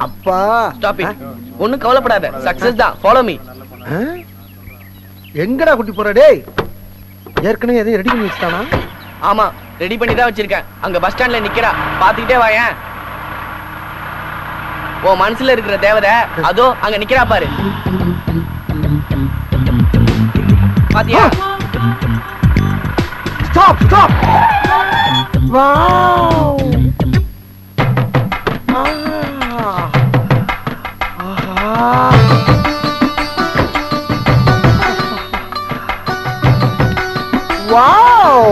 அப்பா stop it. ஒண்ணும் கவலைப்படாத, சக்சஸ் தான். Follow me. எங்கடா குட்டி போற டேய்? ஏற்கனவே எதையும் ரெடி பண்ணி வச்சிட்டானா? ஆமா, ரெடி பண்ணி தான் வச்சிருக்கேன். அங்க பஸ் ஸ்டாண்ட்ல நிக்கிறா, பாத்துக்கிட்டே வாயேன். ஓ மனசுல இருக்கிற தேவதை அதோ அங்க நிக்கிறா பாரு. பாத்தியா? Stop stop. Wow. Wow!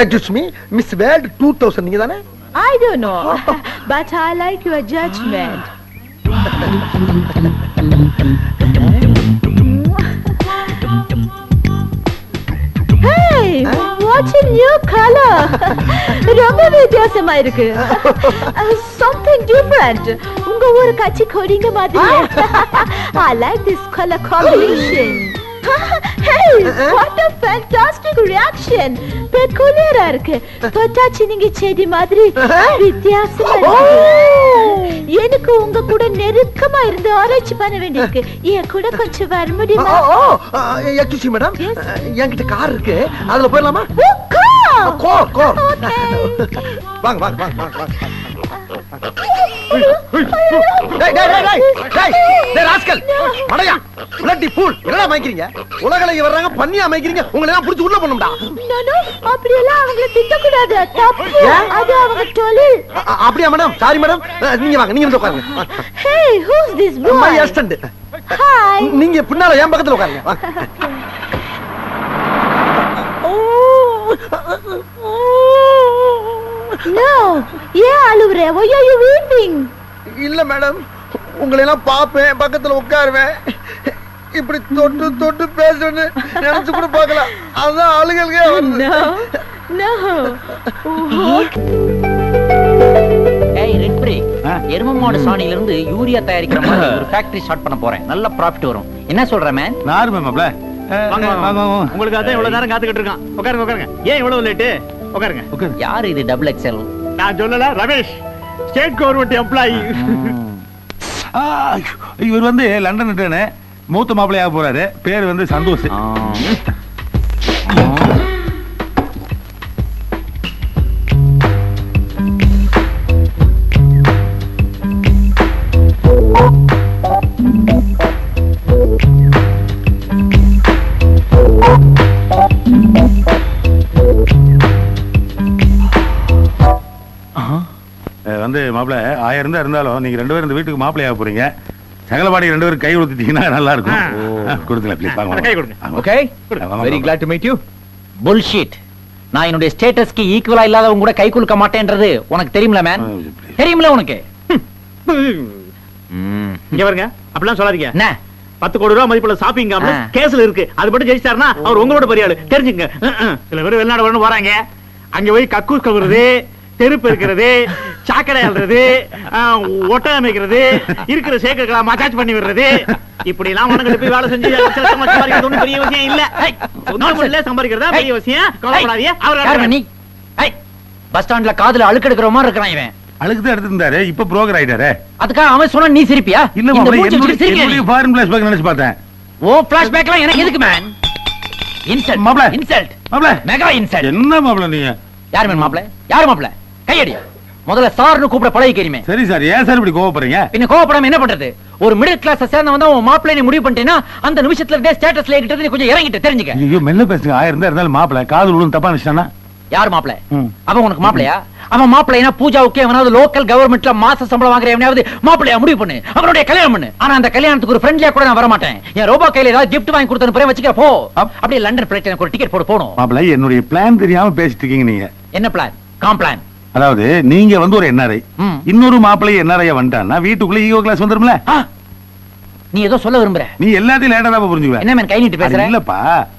Excuse me, Miss World 2000 நீங்க தானே? I don't know, but I like your judgment. Hey, what's a new color? ரொம்ப வித்தியாசமா இருக்கு. Something different. உங்க ஒரு கட்சி கொடிங்க மாதிரி. I like this color combination. Hey, what a fantastic reaction. பெக்குலியரா இருக்கு. தொட்டாச்சி நீங்க செடி மாதிரி வித்தியாசமா இருக்கு. எனக்கு உங்க கூட நெருக்கமா இருந்து ஆராய்ச்சி பண்ண வேண்டியிருக்கு. என் கூட கொஞ்சம் வர முடியுமா? excuse me மேடம், என்கிட்ட கார் இருக்கு, அதுல போயிடலாமா? கார். வாங்க வாங்க வாங்க வாங்க. டேய் டேய் டேய் டேய் டேய் ராஸ்கல் மடையா bloody fool, என்னடா மயக்கிறீங்க? உலகளங்க வர்றாங்க, பண்ணியா மயக்கிறீங்க? உங்களை எல்லாம் புடிச்சு உள்ள போணும்டா. நானோ அப்படி எல்லாம் அவங்கள திட்ட கூடாது, தப்பு. அது அவங்க தொழில். அப்படியே மேடம், சாரி மேடம், நீங்க வாங்க, நீங்க வந்து உட்காருங்க. Hey, who's this boy? My assistant. Hi. நீங்க பின்னால என் பக்கத்துல உட்காருங்க. No, ஏன் அழுவுற? Why are you weeping? இல்ல மேடம், உங்களை எல்லாம் பாப்பேன், பக்கத்துல உட்காருவேன், இப்படி தொட்டு தொட்டு பேசுறேன்னு நினைச்சு கூட பார்க்கல, அதான் அழுகல்கே வருது. No. ஏய் ரெட் பிரேக், எரும மாடு சாணியில இருந்து யூரியா தயாரிக்கிற மாதிரி ஒரு ஃபேக்டரி ஸ்டார்ட் பண்ண போறேன். நல்ல ப்ராஃபிட் வரும். என்ன சொல்ற மேன்? நார் மாப்ள. வாங்க. உங்களுக்கு அதான் இவ்வளவு நேரம் காத்துக்கிட்டு இருக்கான். உட்காருங்க. ஏன் இவ்வளவு லேட்? உட்காருங்க. யார் இது டபுள் எக்ஸ்எல்? நான் சொல்லல, ரமேஷ், ஸ்டேட் கவர்மெண்ட் எம்ப்ளாயி. இவர் வந்து லண்டன் ரிட்டர்னு மூத்த மாப்பிள்ளையாக போறாரு. பேர் வந்து சந்தோஷ். வந்து மாப்பிள்ள 1000 இருந்தாலும் நீங்க 2 பேரும் இந்த வீட்டுக்கு மாப்பிள்ளையாக போறீங்க. சகலபாடி 2 பேரும் கை கொடுத்துட்டீங்கன்னா நல்லா இருக்கும். கொடுங்க ப்ளீஸ். வாங்க கை கொடுங்க. Okay, very glad to meet you. Bullshit. நான் என்னுடைய ஸ்டேட்டஸ்க்கு ஈக்குவலா இல்லாதவங்க கூட கை குலுக்க மாட்டேன்றது உனக்கு தெரியும்ல மேன்? தெரியும்ல உனக்கு? இங்க பாருங்க, அப்படிலாம் சொல்லாதீங்க. என்ன 10 கோடி ரூபாய் மதிப்புள்ள ஷாப்பிங் கேஸ்ல இருக்கு. அது மட்டும் ஜெயிச்சாருன்னா அவர் உங்களோட பெரிய ஆளு, தெரிஞ்சுங்க. சில பேர் வெளிநாடு வரணும் வராங்க, அங்க போய் கக்கூஸ் கவுறது, தெருப்பு இருக்கிறது, சாக்கடை அல்றது, ஒட்டை அமைக்கிறது, இருக்கிற சேக்கெல்லாம் மசாஜ் பண்ணி விடுறது, இப்படி எல்லாம் உனக்கு போய் வேலை செஞ்சு சம்பாதிக்கிறது ஒன்றும் பெரிய விஷயம் இல்ல. சம்பாதிக்கிறதா பெரிய விஷயம். கவலைப்படாதீங்க. அவர் நீ பஸ் ஸ்டாண்ட்ல காதுல அழுக்கு எடுக்கிற மாதிரி இருக்கிறான் இவன். அழுக்கு தான் எடுத்திருந்தாரு, இப்ப புரோக்கர் ஆயிட்டாரு. அதுக்காக அவன் சொன்னா நீ சிரிப்பியா? இல்ல மாப்ள, என்னுடைய ஃபாரின் ஃபிளாஷ்பேக் நினைச்சு பார்த்தேன். ஓ ஃபிளாஷ்பேக்லாம் எனக்கு எதுக்கு மேன்? இன்சல்ட் மாப்ள, இன்சல்ட் மாப்ள, மெகா இன்சல்ட். என்ன மாப்ள நீங்க? யார் மேன் மாப்ள? யார் மாப்ள? கையடி. முதல்ல சார்னு கூப்பிட பழகிக்கிறீமே. சரி சார், ஏன் சார் இப்படி கோவப்படுறீங்க? பின்ன கோவப்படாம என்ன பண்றது? ஒரு மிடில் கிளாஸ் சேர்ந்தவன் தான் உன் மாப்பிள்ளை நீ முடிவு பண்ணிட்டேன்னா அந்த நிமிஷத்துல இருந்தே ஸ்டேட்டஸ்ல ஏகிட்டது நீ கொஞ்சம் இறங்கிட்டு தெரிஞ்சுக்க. ஐயோ மெல்ல பேசுங்க. 1000 இருந்தாலும் மாப்பிள காது விழுந்து தப்பா நினைச்சானா? யார் மாப்பிளை? அவன் உனக்கு மாப்பிளையா? அவன் மாப்பிளைனா பூஜாவுக்கு எவனாவது லோக்கல் கவர்மெண்ட்ல மாச சம்பளம் வாங்குற எவனாவது மாப்பிளையா முடிவு பண்ணு, அவனுடைய கல்யாணம் பண்ணு. ஆனா அந்த கல்யாணத்துக்கு ஒரு ஃப்ரெண்ட்லியா கூட நான் வர மாட்டேன். என் ரோபா கையில ஏதாவது கிஃப்ட் வாங்கி கொடுத்தனு போய் வச்சுக்க போ. அப்படியே லண்டன் ஃபிளைட் எனக்கு ஒரு டிக்கெட் போடு போணும். மாப்பிள, என்னுடைய பிளான் தெரியாம பேசிட்டு இருக்கீங்க நீங்க. என்ன பிளான்? காம்ப்ளான். அதாவது நீங்க வந்து ஒரு என்ஆர்ஐ, இன்னொரு மாப்பிள்ளை என்ஆர்ஐ வந்துட்டான்னா வீட்டுக்குள்ள ஈகோ கிளாஸ் வந்துரும்ல. நீ ஏதோ சொல்ல விரும்புற? நீ எல்லாத்தையும் லேட்டா தான் புரிஞ்சுக்குவ. என்ன மேன் கை நீட்டி பேசுற? இல்லப்பா,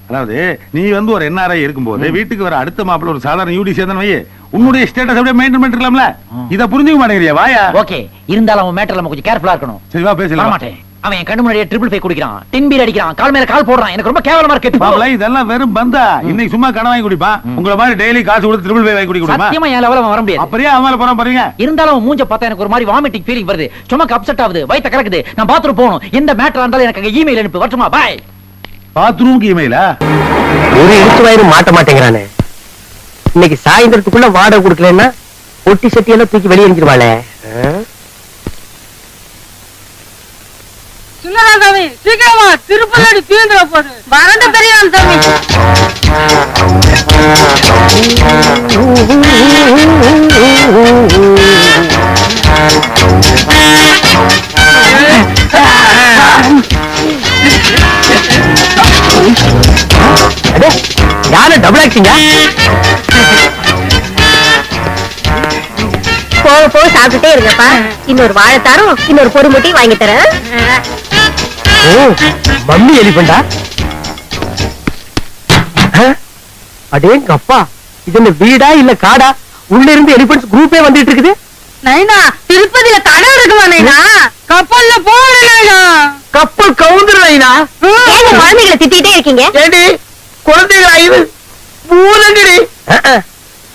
அதாவது நீ வந்து ஒரு என்ஆர்ஐ இருக்கும்போது வீட்டுக்கு வர அடுத்த மாப்பிள்ளை ஒரு சாதாரண யூடி சேர்ந்தன வை, உன்னுடைய ஸ்டேட்டஸ் அப்படியே மெயின்டைன் பண்ணிருக்கலாம்ல. இத புரிஞ்சுக்க மாட்டேங்கிறியா? வாயா. ஓகே, இருந்தாலும் அவன் மேட்டர்ல நம்ம கொஞ்சம் கேர்ஃபுல்லா இருக்கணும். சரி வா பேசலாம். மாட்டேன். அவன் என் கண்ணு முன்னாடியே ட்ரிபிள் 5 குடிக்கிறான், டின் பீர் அடிக்கிறான், கால் மேல கால் போடுறான். எனக்கு ரொம்ப கேவலமா இருக்கு. மாப்பிள இதெல்லாம் வெறும் பந்தா. இன்னைக்கு சும்மா கடன் வாங்கி குடிப்பான். உங்கள மாதிரி டெய்லி காசு கொடுத்து ட்ரிபிள் 5 வாங்கி குடிக்குமா? சத்தியமா என் லெவல்ல வர முடியாது. அப்படியே அவன் போறான் பாருங்க. இருந்தாலும் அவன் மூஞ்ச பார்த்தா எனக்கு ஒரு மாதிரி வாமிட்டிங் ஃபீலிங் வருது. ஸ்டொமக் அப்செட் ஆகுது, வயித்த கலக்குது. நான் பாத்ரூம் போகணும். எந்த மேட்டரா இருந்தாலும் எனக்கு இமெயில் அனுப்பு. வரட்டுமா? பை. பாத்ரூம்க்கு இமெயிலா? ஒரு இழுத்து வயிறு மாட்ட மாட்டேங்கிறானே. இன்னைக்கு சாயந்தரத்துக்குள்ள வாடகை கொடுக்கலன்னா ஒட்டி சட்டி எல்லாம் தூக்கி வெளியே எரிஞ்சிருவாளே. சாமி சீக்கிரமா திருப்பதி தீந்துற போது வறண்ட பெரியவன் சாமி. யாரு டபுள் ஆக்டிங்க? போக போக சாப்பிட்டுட்டே இருங்கப்பா. இன்னொரு வாழைத்தாரும் இன்னொரு பொறுமுட்டி வாங்கி தரேன். ஓ மம்மி எலிபண்டா? அடேங்க அப்பா, இது என்ன வீடா இல்ல காடா? உள்ள இருந்து எலிபண்ட்ஸ் குரூப்பே வந்துட்டு இருக்குது. நைனா திருப்பதியில கடை இருக்குமா நைனா? கப்பல்ல போற நைனா. கப்பல் கவுந்துருநா. ஏங்க குழந்தைகளை திட்டிட்டே இருக்கீங்க? ஏடி குழந்தைகளா இது? பூதங்கடி.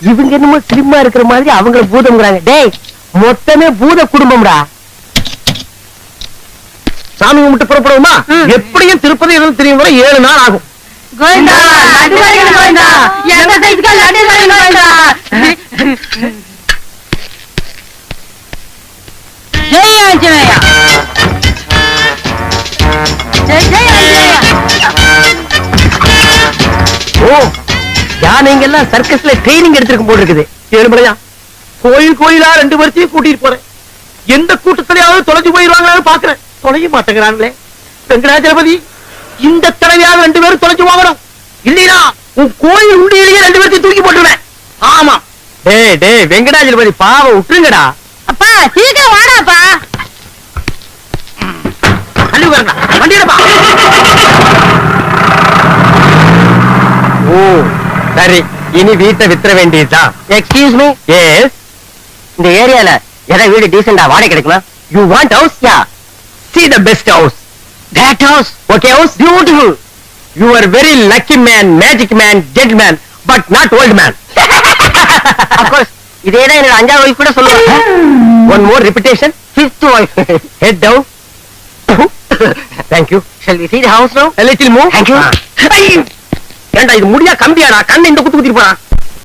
இவங்க என்னமோ ஸ்லிம்மா இருக்கிற மாதிரி அவங்கள பூதம்ங்கறாங்க. டேய் மொத்தமே பூத குடும்பம்டா. சாமி கும்பிட்டு புறப்படுவோமா? எப்படியும் திருப்பதி எதுவும் தெரியும் வரை 7 நாள் ஆகும். கோவிந்தா லட்டு வாங்கிடு கோவிந்தா. எங்க சைஸ்க்கு லட்டு வாங்கிடு கோவிந்தா. ஜெய் ஆஞ்சநேயா. ஜெய் ஜெய் ஆஞ்சநேயா. ஓ யானைங்க எல்லாம் சர்க்கஸ்ல ட்ரைனிங் எடுத்திருக்கும் போல இருக்குது. ஏழுமலையா கோயில் கோயிலா 2 வருஷத்தையும் கூட்டிட்டு போறேன். எந்த கூட்டத்திலேயாவது தொலைஞ்சு போயிருவாங்களான்னு பாக்குறேன். தொலைய மாட்டேங்கிறாங்களே. வெங்கடாஜலபதி இந்த தடவையாவது 2 பேரும் தொலைஞ்சு வாங்கணும். இல்லையா உன் கோயில் உண்டியிலேயே 2 பேர்த்தையும் தூக்கி போட்டுருவேன். ஆமா. டேய் டேய் வெங்கடாஜலபதி பாவம் விட்டுருங்கடா. அப்பா சீக்கிரம் வாடாப்பா. அள்ளி வரங்க வண்டியிடப்பா. ஓ சரி, இனி வீட்டை வித்துற வேண்டியதுதான். Excuse me. எஸ். இந்த ஏரியால எதை வீடு டீசெண்டா வாடகை கிடைக்குமா? You want house? Yeah. See the best house. That house. Okay house. Beautiful. You are very lucky man, magic man, gentleman, but not old man. Of course. இதேதான் என்னோட 5வது wife கூட சொல்லுவாங்க. One more repetition. 5th wife. Head down. Thank you. Shall we see the house now? A little more. Thank you. ஏண்டா இது முடியா கம்பியாடா? கண்ணை இந்த குத்து குத்திட்டு போறான்.